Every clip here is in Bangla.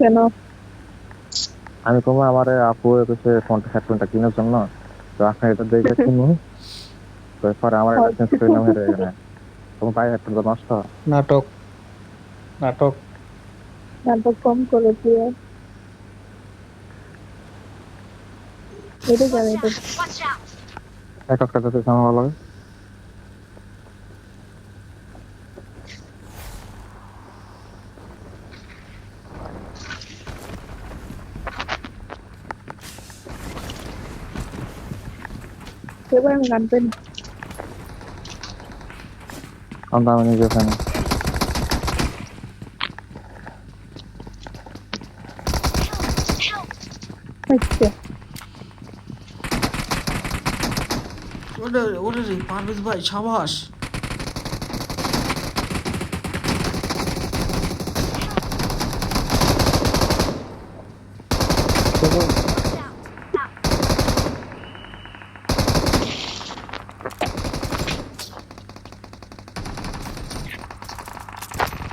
কেন? আমি কমা আমার আপু এসে ফোনটা হেডফোনটা কেনার জন্য, তো আপনি এটা দেখে কিনুন, তো পরে আমার এটা চেঞ্জ করে নাম হেরে গেলে তোমার ভাই হেডফোনটা নষ্ট। নাটক নাটক। নাটক কম করে দিয়ে এটা জানি তো। এক একটা যাতে আমার ভালো লাগে। এবার আমি গান পেন। কারণ আমি নিজে ফ্যান। আচ্ছা, ওরে ওরে রে পারভেজ ভাই সাবাস।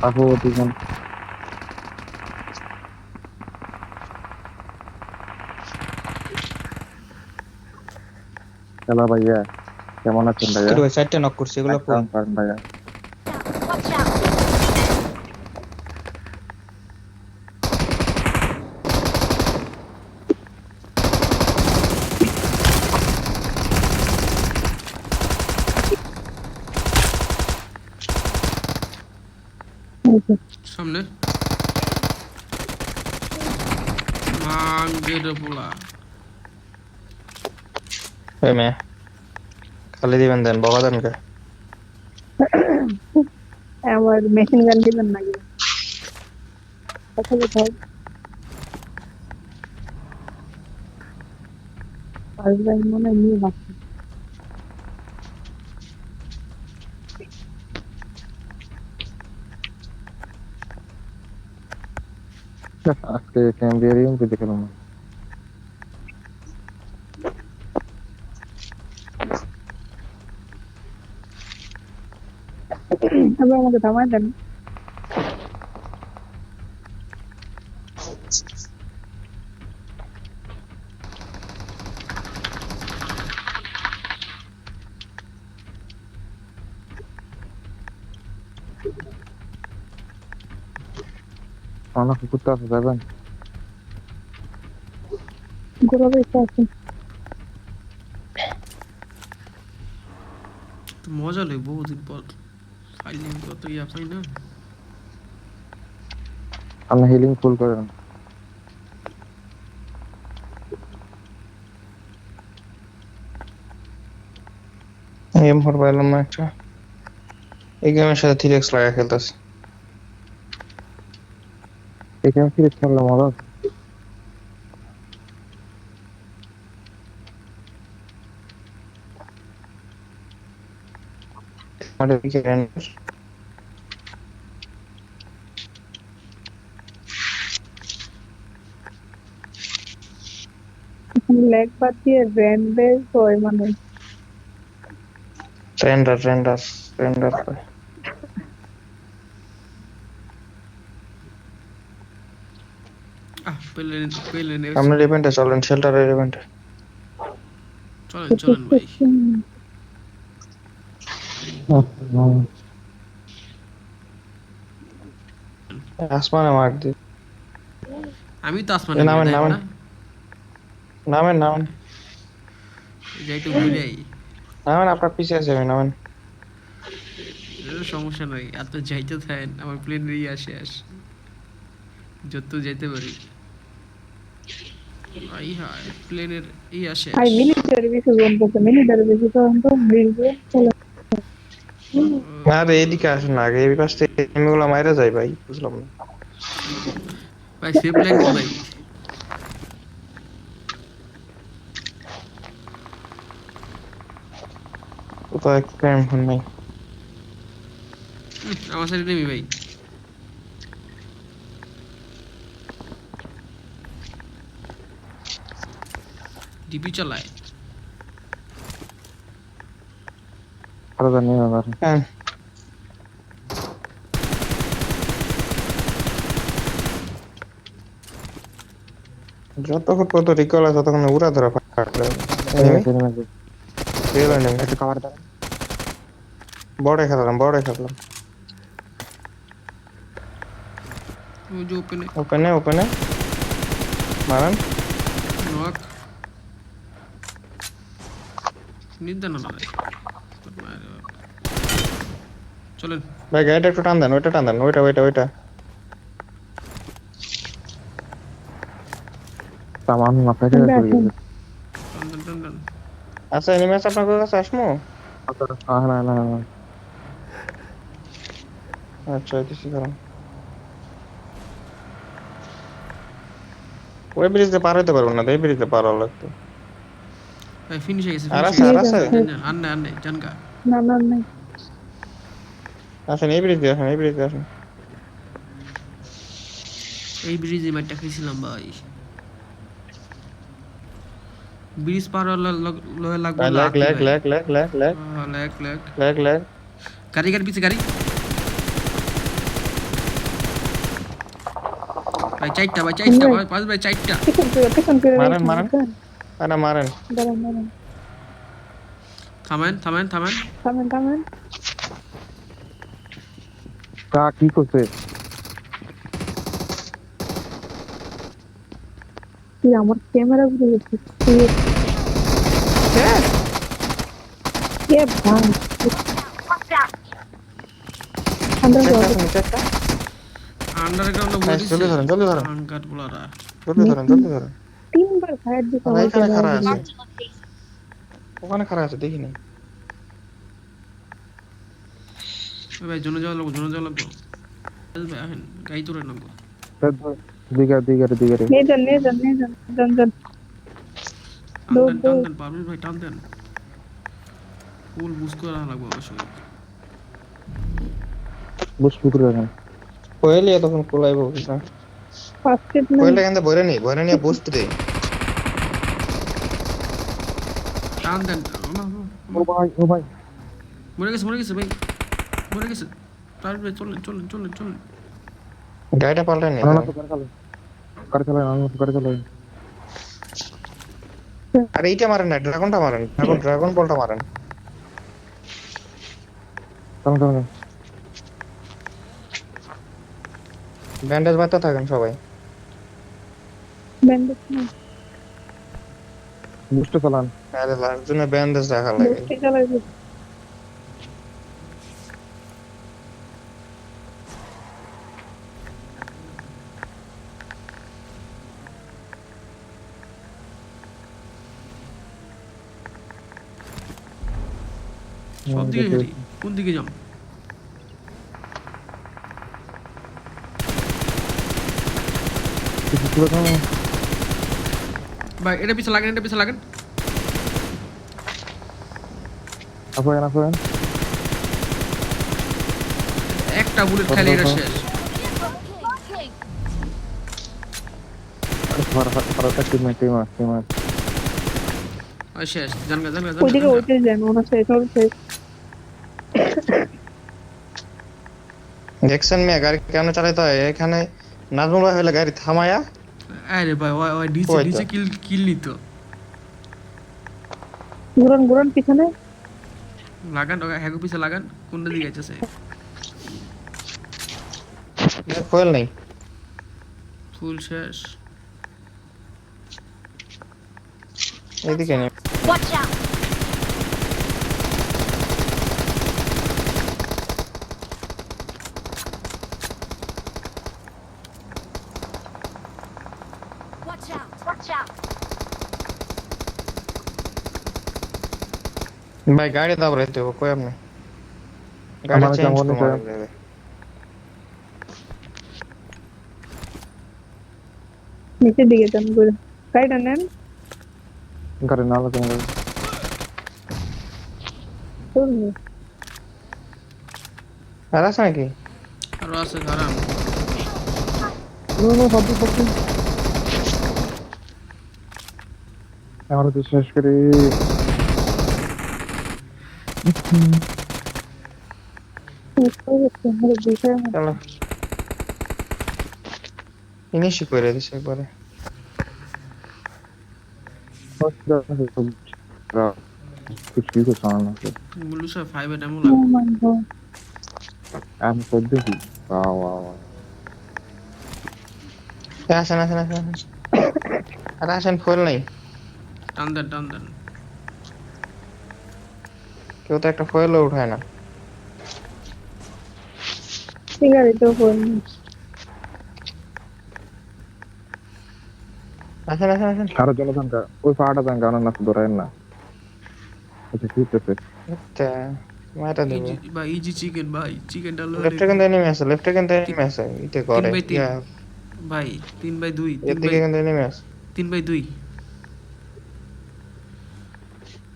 আপু দুজন খেলা ভাইয়া, কেমন আছেন ভাইয়া? তোর ভাই 4টা নক করছে, এগুলো কই? করেন ভাইয়া। সামনে মাঙ্গের পোলা। ওই মেয়ে খালি দিবেন, দেন বকা দেন কে? আমার মেশিন গান দিবেন নাকি? কথা বলতে হবে। আর ভাই মনে হয় নিয়ে ভাবছি। আজকে ক্যাম্বিয়ার ইউএমপি দেখলাম। এবার আমাকে থামায় দেন। অনেক কুকুরটা আছে যাবেন। ঘোরাবে ইচ্ছা আছে। তো মজা লাগে বহুদিন পর ফাইলিং কত ইয়া পাই না। আপনি হিলিং ফুল করেন। M4 পাইলাম না একটা। এই গেমের সাথে 3x লাগা খেলতেছে। এখানে ফিরে খেললে মজা আছে। আমাদের দিকে রেন্ডার। লেগ বাদ দিয়ে র্যান্ডেজ হয় মানে। রেন্ডার রেন্ডার রেন্ডার কয়। প্লেন প্লেনের সামনের ইভেন্টে চলেন, শেল্টারের ইভেন্টে। চলেন চলেন ভাই। আসমানে মার দি। আমি তো আসমানে মেরে নামেন দেখ নামেন না, নামেন নামেন যাই একটু ঘুরে আই। নামেন, আপনার পিছিয়ে আছে আমি, নামেন। সমস্যা নাই, এত যাইতে থাকেন আমার প্লেনের ইয়ে আসে যত যাইতে পারি। আই হায় প্লেনের ইয়া ভাই শেষ। মিলিটারি বেশি বলতেছে, মিলিটারি বেশি তখন তো মিলবে। আরে এদিকে আসেন না, আগে এই পাশ থেকে এনিমিগুলো মাইরা যায় ভাই, বুঝলাম না। ভাই সেফ লাইন কোথায়? কোথাও একটা ফোন নাই। আমার সাইডে নেমি ভাই। ডিপি চালায়। আরো জানি আবার হ্যাঁ যতক্ষণ পর্যন্ত রিকল আছে ততক্ষণ উড়া ধরা ফাটলে এনিমি রিয়েল এনিমি একটু কভার দাও। বড় খেলাম ওই যে ওপেনে ওপেনে মারান নক নিদ্দা না রে চলেন ভাই গাড়িটা একটু টান দেন ওইটা সামান মাথায় আমরা পড়ে এখন গেছে। টান আচ্ছা এনিমি আছে আপনার কাছে আসমু না না না আচ্ছা কিছু কারণ ওই ব্রিজে পার হইতে পারবো না এই ব্রিজে পার হওয়া লাগতো ভাই ফিনিশ হয়ে গেছে আর finish আছে হয়ে আর গেছে। আছে জান আর নাই জানকা না না না আসেন এই ব্রিজে আসেন এই ব্রিজে মাইরটা খাইছিলাম ভাই ব্রিজ পার লয়ে লাগবে ভাই না ল্যাগ আতি ভাই। ল্যাগ ল্যাগ গাড়ি পিছে গাড়ি ভাই চারটা ভাই পাঁচ ভাই চারটা পিছন করে মারেন। আরে মারেন দাঁড়ান থামেন থামেন কা কি করছে? কি আমার ক্যামেরা ঘুরে গেছে কে ভাই আমরা চেকটা আন্ডারগ্রাউন্ডে হ্যাঁ, বলে জলদি দিছে ধরেন। আঙ্কাট বলারা জলদি ধরেন তিনবার ফায়ার দিতে আরে এখানে খাড়া আছে হয় ওখানে খাড়া আছে দেখিনি ভাই জনে যাওয়া লাগবো ভাই আহেন গাই তোরে নামবো দিগারে নিয়ে যান টান দেন পাবলিক ভাই টান দেন ফুল বুস করা লাগবো অবশ্যই বুশ পুকুর দেখেন। কোয়েলি তখন কোলাইবো না ফার্স্ট এড না কোয়েলি এখানে বইরে নিয়ে বুস্ট দে টান দেন ও ভাই মরে গেছে ভাই মরে গেছে তার ভাই চলেন গাড়িটা পাল্টাই নি না না করে চলে আরে এইটা মারেন না ড্রাগনটা মারেন ড্রাগন বলটা মারেন চলো ব্যান্ডেজ বাঁধতে থাকেন সবাই ব্যান্ডেজ না বুশটা চালান। আরে লাস্ট জন্য ব্যান্ডেজ রাখা লাগে বুঝতে চালাইবে সব দিকে হেরি কোন দিকে যাম ভাই এটা পিছে লাগেন আপনার একটা বুলেট খাইলে এটা শেষ টিম আর শেষ জানগা ওইদিকে ওইতে যান ওনার শেষ হবে শেষ দেখছেন মিয়া গাড়ি কেন চালাতে হয় এখানে নাজমুল ভাই হলে গাড়ি থামায়া আরে ভাই ওই ওই তো। ডিসে কিল নিত ঘুরন পিছনে লাগান হ্যাগো পিছে লাগান কোন দিকে যাচ্ছে কোয়েল নেই ফুল শেষ এইদিকে নেই Watch out! Watch out! ভাই গাড়ি দাও রাইতে কই আপনি গাড়ি আমার চেঞ্জ কেমন করতে হয়েছে? হবে নিচের দিকে যান ঘুরে গাড়িটা নেন গাড়ি না লাগে চলুন আর আছে নাকি আর আছে খারাপ আমার তো শেষ করে চলো ফিনিশ করে দিছে একবারে কিছুই করছে না মুলুসা 5 এ ডেমো Oh লাগবে। my god. আমি তো দেখি আসেন আসেন আসেন আসেন। আরে আসেন, ফুয়েল নাই। টান দেন। কেউ তো একটা ফুয়েলও উঠায় না। সিগারেটও ফোন। আসেন আসেন আসেন। সারা জনসংখ্যা ওই পাহাড়টা জানকা অনেক নাচ ধরেন না আচ্ছা ঠিক আছে আচ্ছা, মাইটা দেবো। ইজি চিকেন ভাই, চিকেনটা লো লেফটে কিন্তু এনিমি আছে, লেফটে কিন্তু এনিমি আছে। ইতে করে 3/3 ইয়া, ভাই, 3/2 এর দিকে কিন্তু এনিমি আছে। 3/2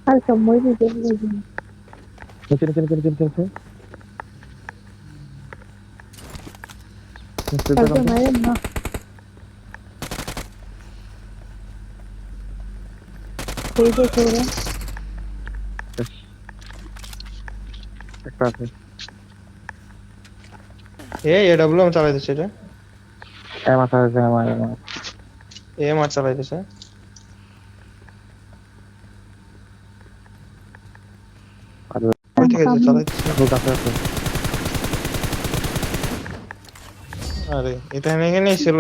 আর সময় দিতে হবে। নিচে নিচে নিচে নিচে নিচে নিচে কালকে মায়ের না সেই যে ছোড়া একটা আছে এডব্লিউ এম চালাইতেছে এটা। মাথা আছে আমার এএমআর চালাইতেছে। আর ওই থেকে যে চালাইতেছে। ওর কাছে আছে আরে এটা এখানেই ছিল।